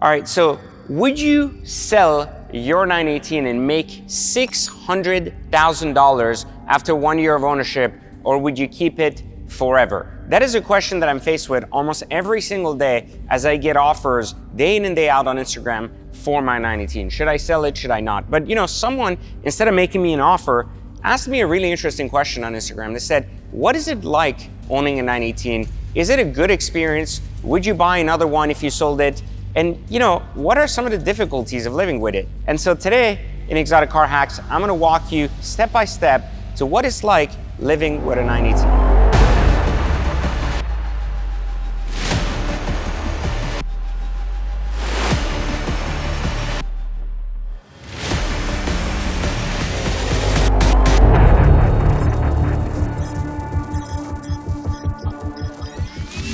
All right, so would you sell your 918 and make $600,000 after 1 year of ownership, or would you keep it forever? That is a question that I'm faced with almost every single day as I get offers day in and day out on Instagram for my 918. Should I sell it? Should I not? But someone, instead of making me an offer, asked me a really interesting question on Instagram. They said, what is it like owning a 918? Is it a good experience? Would you buy another one if you sold it? And what are some of the difficulties of living with it? And so today in Exotic Car Hacks, I'm gonna walk you step by step to what it's like living with a 918.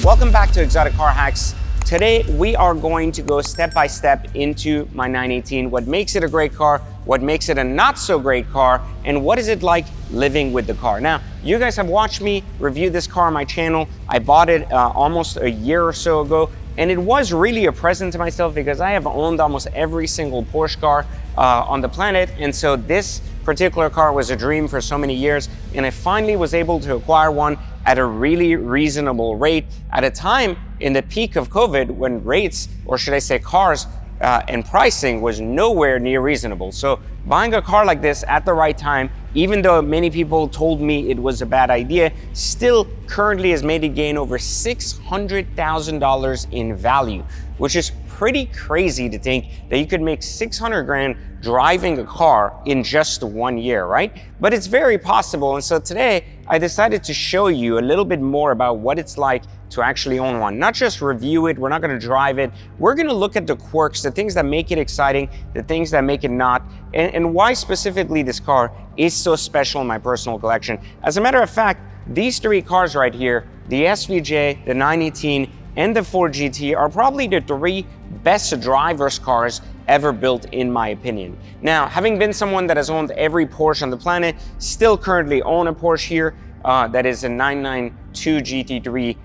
Welcome back to Exotic Car Hacks. Today, we are going to go step by step into my 918, what makes it a great car, what makes it a not so great car, and what is it like living with the car. Now, you guys have watched me review this car on my channel. I bought it almost a year or so ago, and it was really a present to myself because I have owned almost every single Porsche car on the planet, and so this particular car was a dream for so many years, and I finally was able to acquire one at a really reasonable rate at a time in the peak of COVID when rates, or should I say cars, and pricing was nowhere near reasonable. So buying a car like this at the right time, even though many people told me it was a bad idea, still currently has made it gain over $600,000 in value, which is pretty crazy to think that you could make 600 grand driving a car in just 1 year, right? But it's very possible. And so today I decided to show you a little bit more about what it's like to actually own one. Not just review it, we're not gonna drive it. We're gonna look at the quirks, the things that make it exciting, the things that make it not, and why specifically this car is so special in my personal collection. As a matter of fact, these three cars right here, the SVJ, the 918, and the Ford GT are probably the three best driver's cars ever built, in my opinion. Now, having been someone that has owned every Porsche on the planet, still currently own a Porsche here that is a 992 GT3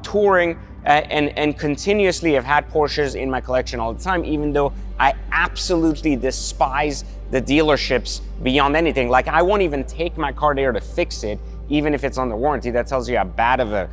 Touring, and continuously have had Porsches in my collection all the time, even though I absolutely despise the dealerships beyond anything. Like, I won't even take my car there to fix it, even if it's under warranty. That tells you how bad of a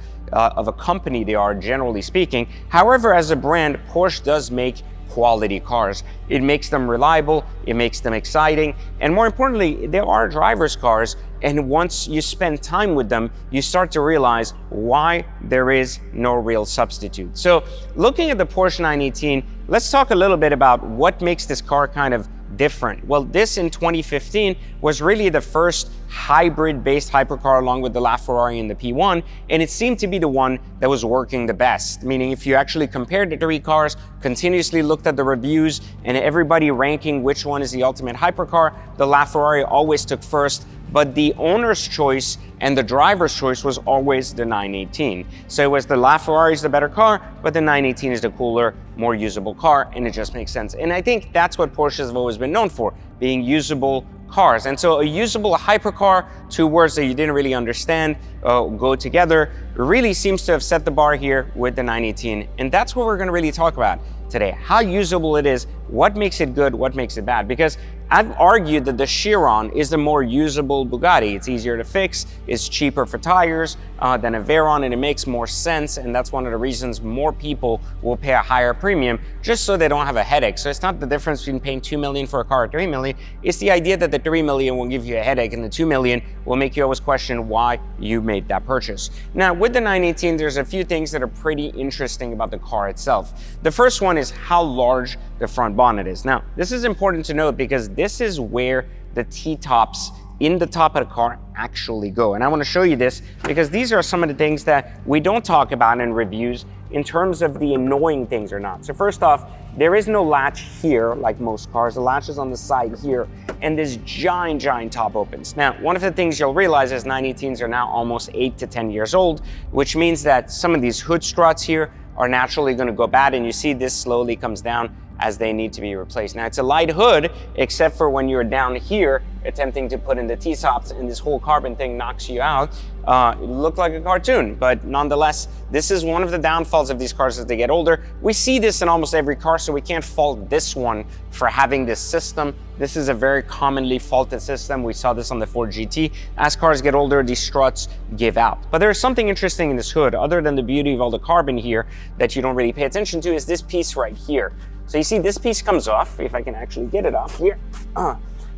company they are, generally speaking. However, as a brand, Porsche does make quality cars. It makes them reliable, it makes them exciting, and more importantly, they are driver's cars, and once you spend time with them, you start to realize why there is no real substitute. So looking at the Porsche 918, let's talk a little bit about what makes this car kind of different. Well, this in 2015 was really the first hybrid-based hypercar along with the LaFerrari and the P1, and it seemed to be the one that was working the best. Meaning, if you actually compared the three cars, continuously looked at the reviews, and everybody ranking which one is the ultimate hypercar, the LaFerrari always took first, but the owner's choice and the driver's choice was always the 918. So it was the LaFerrari is the better car, but the 918 is the cooler, more usable car, and it just makes sense. And I think that's what Porsches have always been known for, being usable cars. And so a usable hypercar, two words that you didn't really understand go together, really seems to have set the bar here with the 918. And that's what we're gonna really talk about today, how usable it is, what makes it good, what makes it bad. Because I've argued that the Chiron is the more usable Bugatti. It's easier to fix, it's cheaper for tires than a Veyron, and it makes more sense, and that's one of the reasons more people will pay a higher premium, just so they don't have a headache. So it's not the difference between paying 2 million for a car or 3 million, it's the idea that the 3 million will give you a headache and the 2 million will make you always question why you made that purchase. Now, with the 918, there's a few things that are pretty interesting about the car itself. The first one is how large the front bonnet is. Now, this is important to note because this is where the T-tops in the top of the car actually go. And I want to show you this because these are some of the things that we don't talk about in reviews in terms of the annoying things or not. So first off, there is no latch here like most cars. The latch is on the side here, and this giant top opens. Now, one of the things you'll realize is 918s are now almost 8 to 10 years old, which means that some of these hood struts here are naturally going to go bad, and you see this slowly comes down as they need to be replaced. Now, it's a light hood, except for when you're down here attempting to put in the T-tops and this whole carbon thing knocks you out. It looked like a cartoon, but nonetheless, this is one of the downfalls of these cars as they get older. We see this in almost every car, so we can't fault this one for having this system. This is a very commonly faulted system. We saw this on the Ford GT. As cars get older, these struts give out. But there's something interesting in this hood, other than the beauty of all the carbon here that you don't really pay attention to, is this piece right here. So you see this piece comes off, if I can actually get it off here.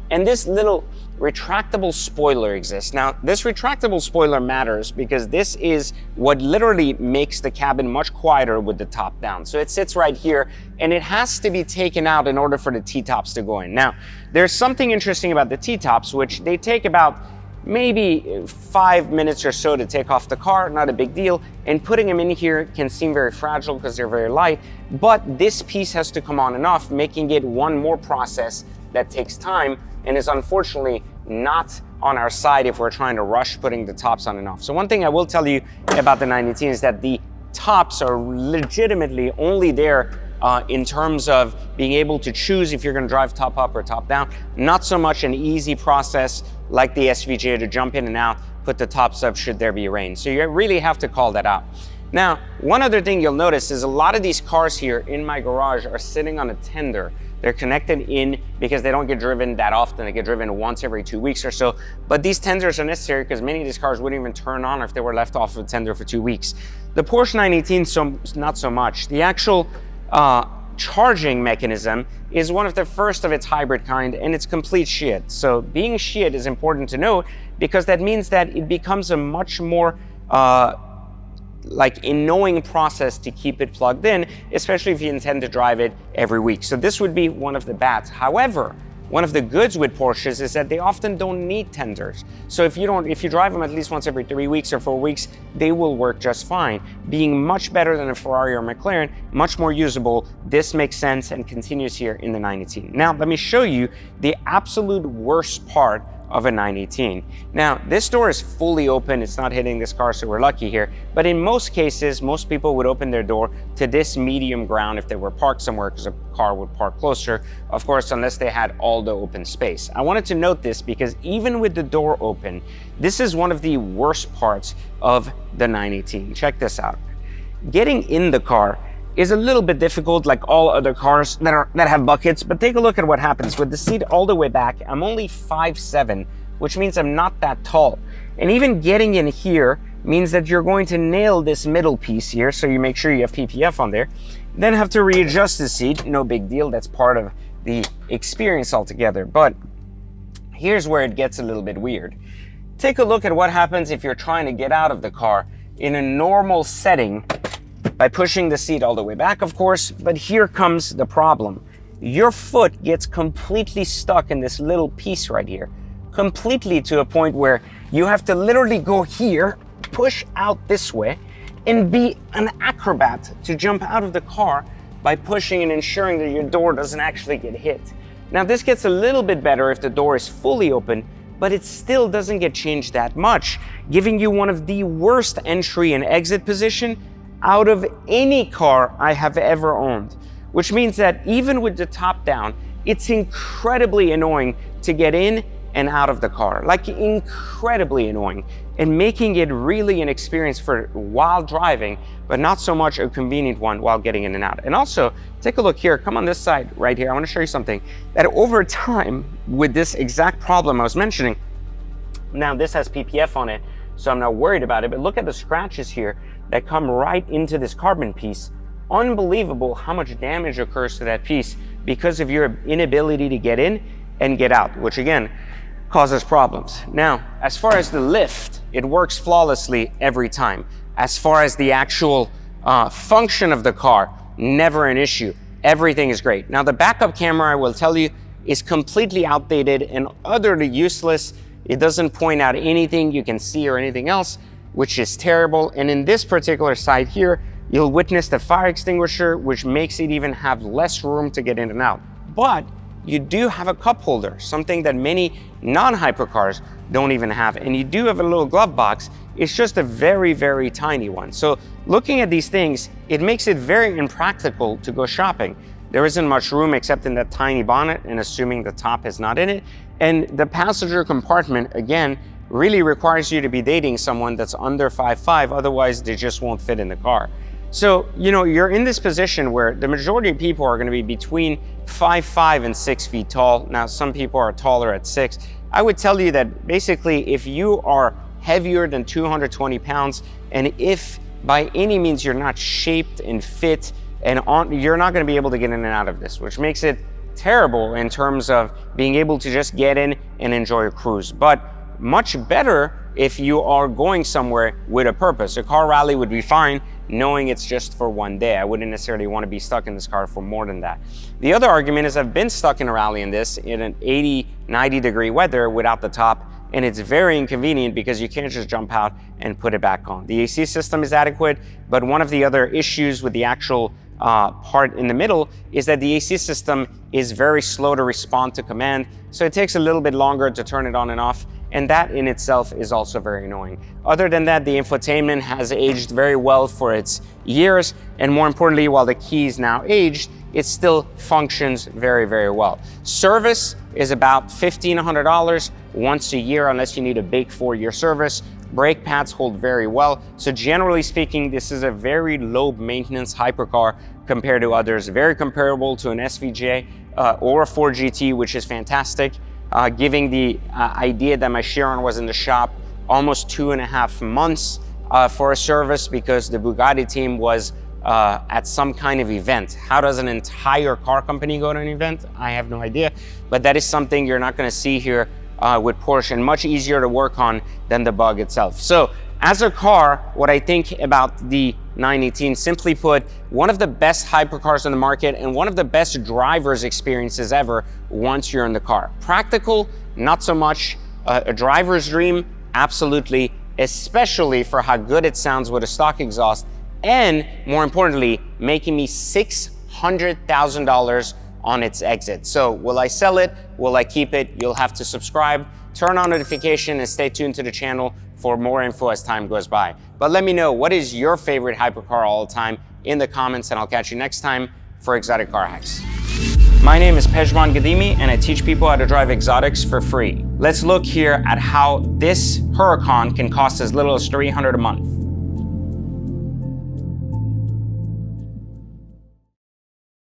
And this little retractable spoiler exists. Now, this retractable spoiler matters because this is what literally makes the cabin much quieter with the top down. So it sits right here, and it has to be taken out in order for the T-tops to go in. Now, there's something interesting about the T-tops, which they take about maybe 5 minutes or so to take off the car, not a big deal. And putting them in here can seem very fragile because they're very light, but this piece has to come on and off, making it one more process that takes time and is unfortunately not on our side if we're trying to rush putting the tops on and off. So one thing I will tell you about the 918 is that the tops are legitimately only there in terms of being able to choose if you're going to drive top up or top down. Not so much an easy process like the SVJ to jump in and out, put the tops up should there be rain. So you really have to call that out. Now, one other thing you'll notice is a lot of these cars here in my garage are sitting on a tender. They're connected in because they don't get driven that often. They get driven once every 2 weeks or so. But these tenders are necessary because many of these cars wouldn't even turn on if they were left off of a tender for 2 weeks. The Porsche 918, not so much. The actual charging mechanism is one of the first of its hybrid kind, and it's complete shit. So being shit is important to note because that means that it becomes a much more like annoying process to keep it plugged in, especially if you intend to drive it every week. So this would be one of the bads. However, one of the goods with Porsches is that they often don't need tenders. So if you drive them at least once every 3 weeks or 4 weeks, they will work just fine. Being much better than a Ferrari or McLaren, much more usable. This makes sense and continues here in the 918. Now, let me show you the absolute worst part of a 918. Now, this door is fully open. It's not hitting this car, so we're lucky here. But in most cases, most people would open their door to this medium ground if they were parked somewhere because a car would park closer, of course, unless they had all the open space. I wanted to note this because even with the door open, this is one of the worst parts of the 918. Check this out. Getting in the car is a little bit difficult, like all other cars that have buckets, but take a look at what happens. With the seat all the way back, I'm only 5'7", which means I'm not that tall. And even getting in here means that you're going to nail this middle piece here, so you make sure you have PPF on there. Then have to readjust the seat, no big deal, that's part of the experience altogether. But here's where it gets a little bit weird. Take a look at what happens if you're trying to get out of the car in a normal setting by pushing the seat all the way back, of course, but here comes the problem. Your foot gets completely stuck in this little piece right here, completely to a point where you have to literally go here, push out this way, and be an acrobat to jump out of the car by pushing and ensuring that your door doesn't actually get hit. Now, this gets a little bit better if the door is fully open, but it still doesn't get changed that much, giving you one of the worst entry and exit position out of any car I have ever owned, which means that even with the top down, it's incredibly annoying to get in and out of the car, like incredibly annoying, and making it really an experience for while driving, but not so much a convenient one while getting in and out. And also, take a look here, come on this side right here. I want to show you something that over time with this exact problem I was mentioning, now this has PPF on it, so I'm not worried about it, but look at the scratches here that come right into this carbon piece. Unbelievable how much damage occurs to that piece because of your inability to get in and get out, which again causes problems. Now, as far as the lift, it works flawlessly every time. As far as the actual function of the car, never an issue. Everything is great. Now, the backup camera, I will tell you, is completely outdated and utterly useless. It doesn't point out anything you can see or anything else, which is terrible. And in this particular side here, you'll witness the fire extinguisher, which makes it even have less room to get in and out. But you do have a cup holder, something that many non-hypercars don't even have. And you do have a little glove box. It's just a very, very tiny one. So looking at these things, it makes it very impractical to go shopping. There isn't much room except in that tiny bonnet, and assuming the top is not in it. And the passenger compartment, again, really requires you to be dating someone that's under 5'5", otherwise they just won't fit in the car. So, you're in this position where the majority of people are gonna be between 5'5" and 6 feet tall. Now, some people are taller at 6. I would tell you that basically if you are heavier than 220 pounds, and if by any means you're not shaped and fit, and you're not gonna be able to get in and out of this, which makes it terrible in terms of being able to just get in and enjoy a cruise. But much better if you are going somewhere with a purpose. A car rally would be fine, knowing it's just for one day. I wouldn't necessarily want to be stuck in this car for more than that. The other argument is I've been stuck in a rally in this in an 80, 90 degree weather without the top, and it's very inconvenient because you can't just jump out and put it back on. The AC system is adequate, but one of the other issues with the actual part in the middle is that the AC system is very slow to respond to command, so it takes a little bit longer to turn it on and off, and that in itself is also very annoying. Other than that, the infotainment has aged very well for its years, and more importantly, while the key is now aged, it still functions very, very well. Service is about $1,500 once a year, unless you need a big 4-year service. Brake pads hold very well. So generally speaking, this is a very low maintenance hypercar compared to others, very comparable to an SVJ or a Ford GT, which is fantastic. Giving the idea that my Chiron was in the shop almost 2.5 months for a service because the Bugatti team was at some kind of event. How does an entire car company go to an event? I have no idea, but that is something you're not gonna see here with Porsche, and much easier to work on than the Bug itself. So as a car, what I think about the 918, simply put, one of the best hypercars on the market and one of the best driver's experiences ever once you're in the car. Practical, not so much. A driver's dream, absolutely, especially for how good it sounds with a stock exhaust, and more importantly, making me $600,000 on its exit. So will I sell it? Will I keep it? You'll have to subscribe, turn on notification, and stay tuned to the channel for more info as time goes by. But let me know, what is your favorite hypercar all the time in the comments, and I'll catch you next time for Exotic Car Hacks. My name is Pejman Ghadimi, and I teach people how to drive exotics for free. Let's look here at how this Huracan can cost as little as $300 a month.